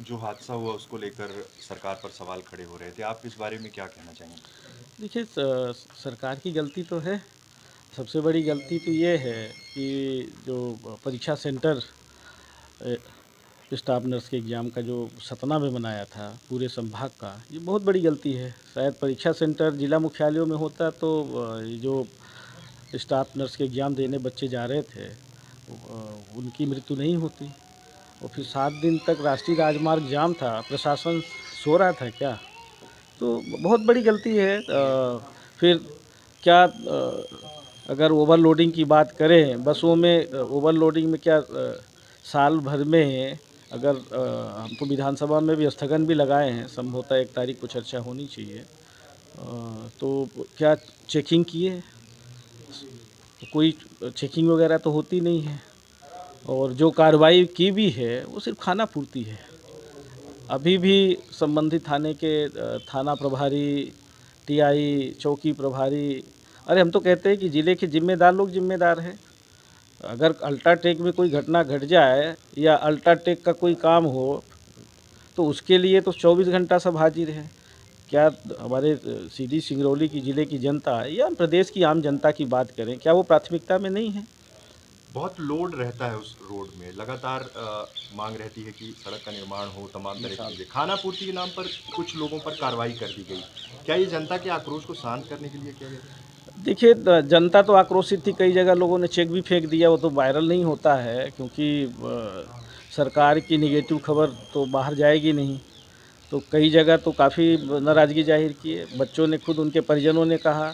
जो हादसा हुआ उसको लेकर सरकार पर सवाल खड़े हो रहे थे। आप इस बारे में क्या कहना चाहेंगे? देखिए सरकार की गलती तो है। सबसे बड़ी गलती तो ये है कि जो परीक्षा सेंटर अ, स्टाफ नर्स के एग्ज़ाम का जो सतना में बनाया था पूरे संभाग का, ये बहुत बड़ी गलती है। शायद परीक्षा सेंटर जिला मुख्यालयों में होता तो ये जो स्टाफ नर्स के एग्ज़ाम देने बच्चे जा रहे थे उनकी मृत्यु नहीं होती। और फिर 7 दिन तक राष्ट्रीय राजमार्ग जाम था, प्रशासन सो रहा था क्या? तो बहुत बड़ी गलती है। फिर क्या अगर ओवरलोडिंग की बात करें बसों में, ओवरलोडिंग में क्या साल भर में अगर हम तो विधानसभा में भी स्थगन भी लगाए हैं, संभवतः 1 तारीख को चर्चा होनी चाहिए। तो क्या चेकिंग किए? तो कोई चेकिंग वगैरह तो होती नहीं है और जो कार्रवाई की भी है वो सिर्फ खाना पूर्ति है। अभी भी संबंधित थाने के थाना प्रभारी, टीआई, चौकी प्रभारी, अरे हम तो कहते हैं कि ज़िले के ज़िम्मेदार लोग ज़िम्मेदार हैं। अगर अल्ट्राटेक में कोई घटना घट जाए या अल्ट्राटेक का कोई काम हो, तो उसके लिए तो 24 घंटा सब हाजिर हैं। क्या हमारे सीधी सिंगरौली की ज़िले की जनता या प्रदेश की आम जनता की बात करें, क्या वो प्राथमिकता में नहीं है? बहुत लोड रहता है उस रोड में, लगातार माँग रहती है कि सड़क का निर्माण हो, तमाम तरह की मिसाल चीज़ें। खानापूर्ति के नाम पर कुछ लोगों पर कार्रवाई कर दी गई। क्या ये जनता के आक्रोश को शांत करने के लिए किया गया था? देखिए जनता तो आक्रोशित थी, कई जगह लोगों ने चेक भी फेंक दिया, वो तो वायरल नहीं होता है क्योंकि सरकार की नेगेटिव खबर तो बाहर जाएगी नहीं। तो कई जगह तो काफ़ी नाराज़गी जाहिर की है। बच्चों ने खुद, उनके परिजनों ने कहा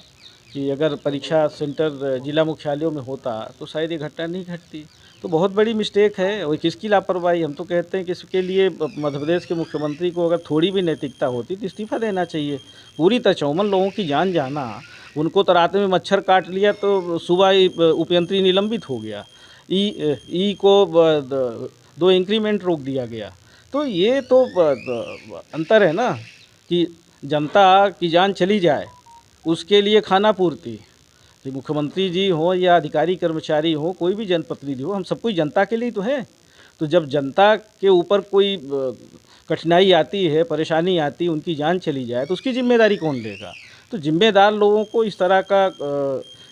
कि अगर परीक्षा सेंटर जिला मुख्यालयों में होता तो शायद ये घटना नहीं घटती। तो बहुत बड़ी मिस्टेक है और किसकी लापरवाही। हम तो कहते हैं कि इसके लिए मध्य प्रदेश के मुख्यमंत्री को अगर थोड़ी भी नैतिकता होती तो इस्तीफ़ा देना चाहिए। पूरी तचौमन लोगों की जान जाना, उनको तो रात में मच्छर काट लिया तो सुबह ही उपयंत्री निलंबित हो गया। ई को 2 इंक्रीमेंट रोक दिया गया। तो ये तो अंतर है ना कि जनता की जान चली जाए, उसके लिए खाना पूर्ति। कि मुख्यमंत्री जी हों या अधिकारी कर्मचारी हों, कोई भी जनप्रतिनिधि हो, हम सब कोई जनता के लिए तो हैं। तो जब जनता के ऊपर कोई कठिनाई आती है, परेशानी आती है, उनकी जान चली जाए तो उसकी ज़िम्मेदारी कौन लेगा? तो ज़िम्मेदार लोगों को इस तरह का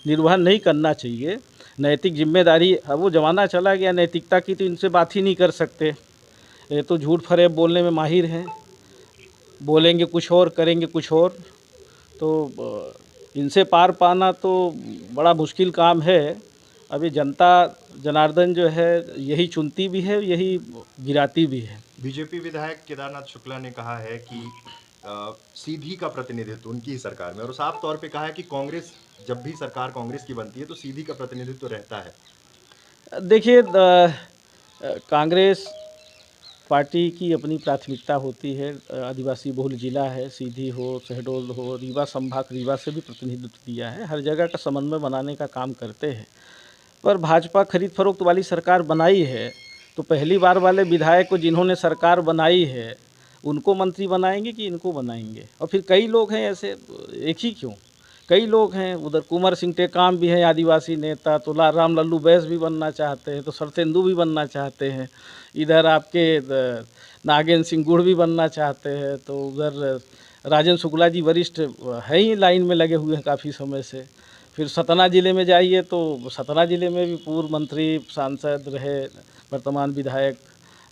निर्वहन नहीं करना चाहिए। नैतिक ज़िम्मेदारी, अब वो ज़माना चला गया नैतिकता की, तो इनसे बात ही नहीं कर सकते। ये तो झूठ फरेब बोलने में माहिर हैं, बोलेंगे कुछ और करेंगे कुछ और। तो इनसे पार पाना तो बड़ा मुश्किल काम है। अभी जनता जनार्दन जो है यही चुनती भी है, यही गिराती भी है। बीजेपी विधायक केदारनाथ शुक्ला ने कहा है कि सीधी का प्रतिनिधित्व उनकी ही सरकार में, और साफ तौर पे कहा है कि कांग्रेस, जब भी सरकार कांग्रेस की बनती है तो सीधी का प्रतिनिधित्व रहता है। देखिए कांग्रेस पार्टी की अपनी प्राथमिकता होती है। आदिवासी बहुल जिला है, सीधी हो, शहडोल हो, रीवा संभाग, रीवा से भी प्रतिनिधित्व किया है। हर जगह का समन्वय बनाने का काम करते हैं। पर भाजपा खरीद फरोख्त वाली सरकार बनाई है, तो पहली बार वाले विधायक को जिन्होंने सरकार बनाई है, उनको मंत्री बनाएंगे कि इनको बनाएंगे? और फिर कई लोग हैं ऐसे, एक ही क्यों, कई लोग हैं। उधर कुंवर सिंह टेकाम भी हैं आदिवासी नेता, तो राम लल्लू बैस भी बनना चाहते हैं, तो शरतेंदु भी बनना चाहते हैं। इधर आपके नागेंद्र सिंह गुड़ भी बनना चाहते हैं, तो उधर राजेंद्र शुक्ला जी वरिष्ठ हैं ही, लाइन में लगे हुए हैं काफ़ी समय से। फिर सतना ज़िले में जाइए तो सतना ज़िले में भी पूर्व मंत्री, सांसद रहे, वर्तमान विधायक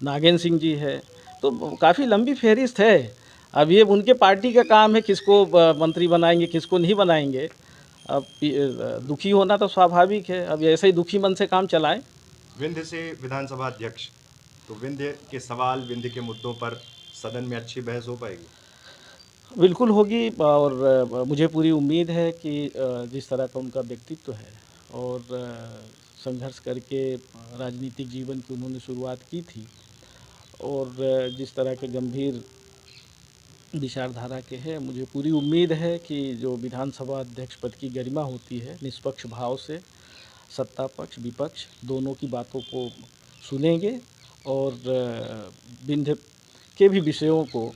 नागेंद्र सिंह जी है। तो काफ़ी लंबी फहरिस्त है। अब ये उनके पार्टी का काम है किसको मंत्री बनाएंगे किसको नहीं बनाएंगे। अब दुखी होना तो स्वाभाविक है, अब ऐसे ही दुखी मन से काम चलाएं। विंध्य से विधानसभा अध्यक्ष, तो विंध्य के सवाल, विंध्य के मुद्दों पर सदन में अच्छी बहस हो पाएगी? बिल्कुल होगी और मुझे पूरी उम्मीद है कि जिस तरह का उनका व्यक्तित्व है और संघर्ष करके राजनीतिक जीवन की उन्होंने शुरुआत की थी और जिस तरह के गंभीर विचारधारा के हैं, मुझे पूरी उम्मीद है कि जो विधानसभा अध्यक्ष पद की गरिमा होती है, निष्पक्ष भाव से सत्ता पक्ष विपक्ष दोनों की बातों को सुनेंगे और विंध्य के भी विषयों को,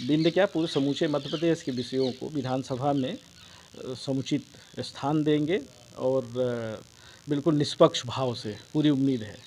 विंध्य क्या पूरे समूचे मध्य प्रदेश के विषयों को विधानसभा में समुचित स्थान देंगे और बिल्कुल निष्पक्ष भाव से, पूरी उम्मीद है।